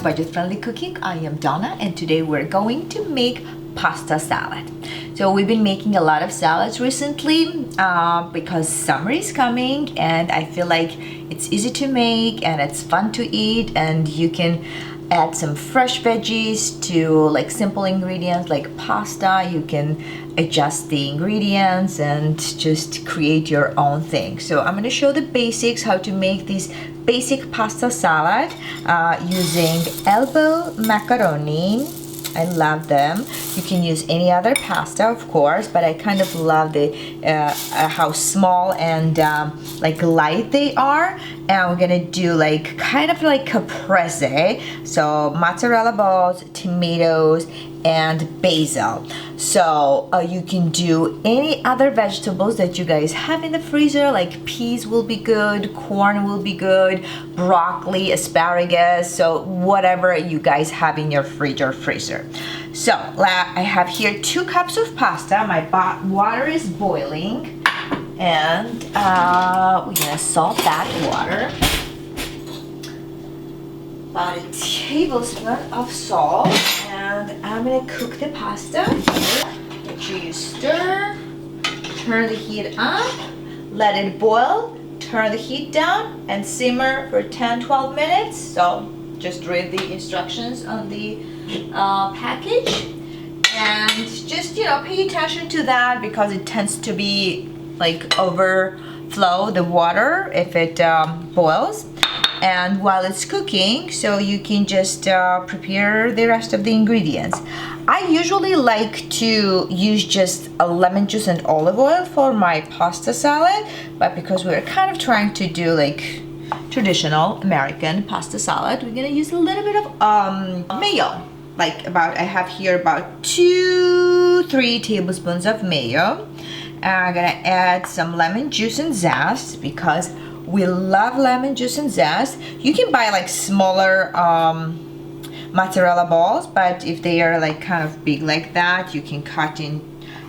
Budget Friendly Cooking. I am Donna and today we're going to make pasta salad. So we've been making a lot of salads recently because summer is coming and I feel like it's easy to make and it's fun to eat, and you can add some fresh veggies to like simple ingredients like pasta. You can adjust the ingredients and just create your own thing. So I'm going to show the basics how to make this basic pasta salad using elbow macaroni. I love them. You can use any other pasta, of course, but I kind of love the how small and like light they are. And we're gonna do like kind of like caprese, so mozzarella balls, tomatoes, and basil. So you can do any other vegetables that you guys have in the freezer, like peas will be good, corn will be good, broccoli, asparagus, so whatever you guys have in your fridge or freezer. So I have here 2 cups of pasta. My water is boiling, and we're gonna salt that water. About a tablespoon of salt, and I'm gonna cook the pasta here. Make sure you stir, turn the heat up, let it boil, turn the heat down, and simmer for 10-12 minutes. So just read the instructions on the package, and just pay attention to that because it tends to be like overflow the water if it boils. And while it's cooking, so you can just prepare the rest of the ingredients. I usually like to use just a lemon juice and olive oil for my pasta salad, but because we're kind of trying to do like traditional American pasta salad, we're gonna use a little bit of mayo. Like I have here about 2-3 tablespoons of mayo. And I'm gonna add some lemon juice and zest because we love lemon juice and zest. You can buy like smaller mozzarella balls, but if they are like kind of big like that, you can cut in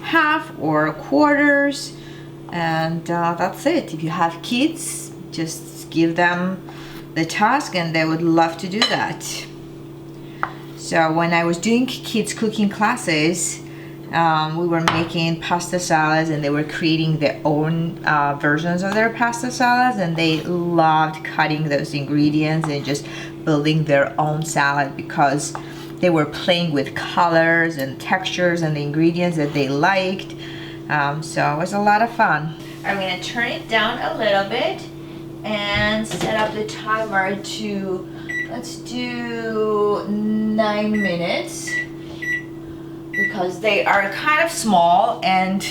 half or quarters, and that's it. If you have kids, just give them the task and they would love to do that. So when I was doing kids cooking classes, we were making pasta salads and they were creating their own versions of their pasta salads, and they loved cutting those ingredients and just building their own salad because they were playing with colors and textures and the ingredients that they liked. So it was a lot of fun. I'm going to turn it down a little bit and set up the timer to, let's do 9 minutes. Because they are kind of small and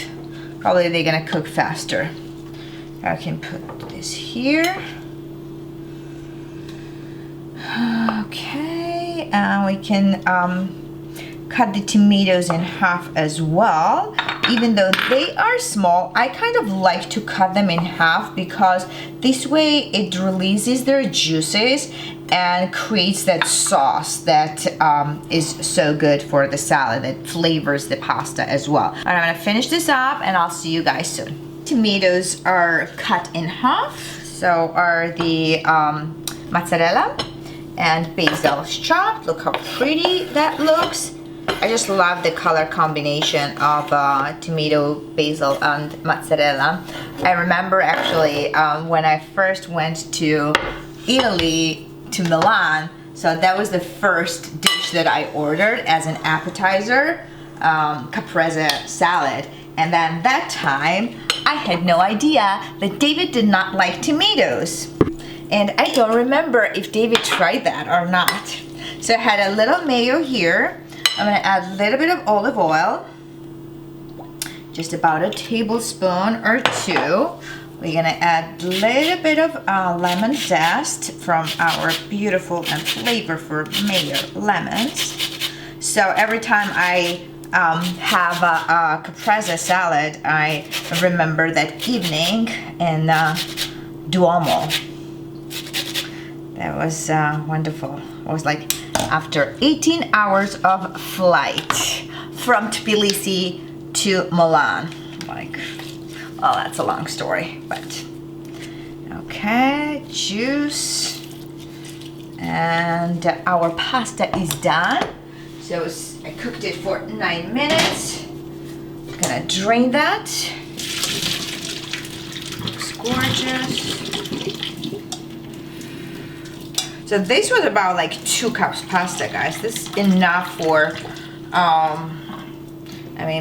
probably they're gonna cook faster. I can put this here. Okay, and we can cut the tomatoes in half as well. Even though they are small, I kind of like to cut them in half because this way it releases their juices and creates that sauce that is so good for the salad, that flavors the pasta as well. And I'm gonna finish this up and I'll see you guys soon. Tomatoes are cut in half, so are the mozzarella, and basil is chopped. Look how pretty that looks. I just love the color combination of tomato, basil, and mozzarella. I remember actually when I first went to Italy, to Milan, so that was the first dish that I ordered as an appetizer, caprese salad. And then that time, I had no idea that David did not like tomatoes. And I don't remember if David tried that or not. So I had a little mayo here. I'm gonna add a little bit of olive oil, just about a tablespoon or 2. We're gonna add a little bit of lemon zest from our beautiful and flavorful mayo lemons. So every time I have a caprese salad, I remember that evening in Duomo. That was wonderful. It was like after 18 hours of flight from Tbilisi to Milan. Like, oh, that's a long story, but okay, juice, And our pasta is done. So I cooked it for 9 minutes. I'm gonna drain that. Looks gorgeous. So this was about like 2 cups pasta, guys. This is enough for,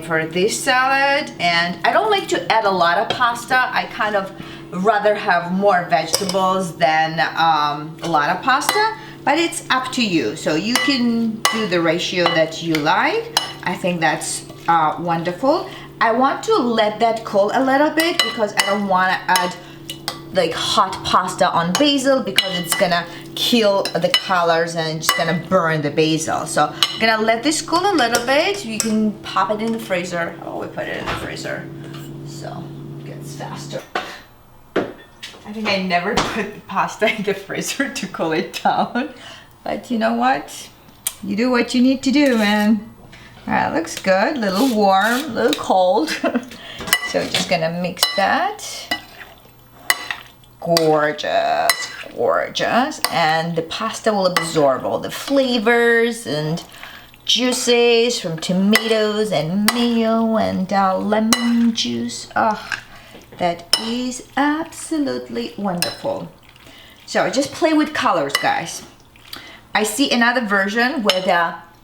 for this salad. And I don't like to add a lot of pasta. I kind of rather have more vegetables than a lot of pasta, but it's up to you. So you can do the ratio that you like. I think that's wonderful. I want to let that cool a little bit because I don't want to add like hot pasta on basil because it's gonna kill the colors and it's gonna burn the basil. So I'm gonna let this cool a little bit. You can pop it in the freezer. Oh, we put it in the freezer so it gets faster. I think I never put the pasta in the freezer to cool it down, but you know what? You do what you need to do, man. All right, looks good. A little warm, a little cold. So just gonna mix that. Gorgeous, gorgeous. And the pasta will absorb all the flavors and juices from tomatoes and mayo and lemon juice. Oh, that is absolutely wonderful. So just play with colors, guys. I see another version with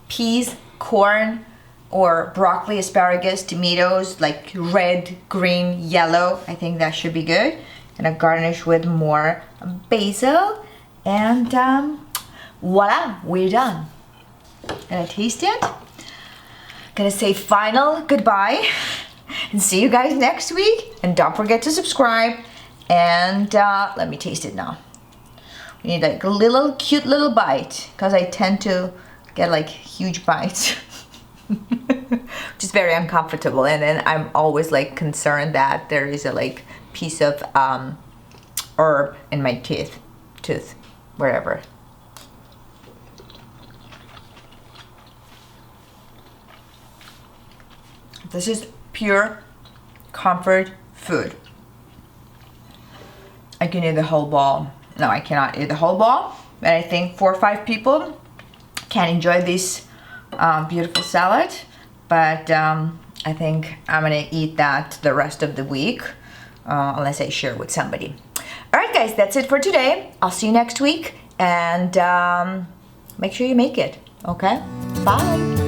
peas, corn, or broccoli, asparagus, tomatoes, like red, green, yellow. I think that should be good. Gonna garnish with more basil, and voila, we're done. Gonna taste it. Gonna say final goodbye and see you guys next week. And don't forget to subscribe. And let me taste it now. We need like a little cute little bite because I tend to get like huge bites. Which is very uncomfortable, and then I'm always like concerned that there is a like piece of herb in my tooth, wherever. This is pure comfort food. I can eat the whole bowl. No, I cannot eat the whole bowl, but I think 4 or 5 people can enjoy this beautiful salad. But I think I'm gonna eat that the rest of the week, unless I share with somebody. All right, guys, that's it for today. I'll see you next week, and make sure you make it, okay? Bye.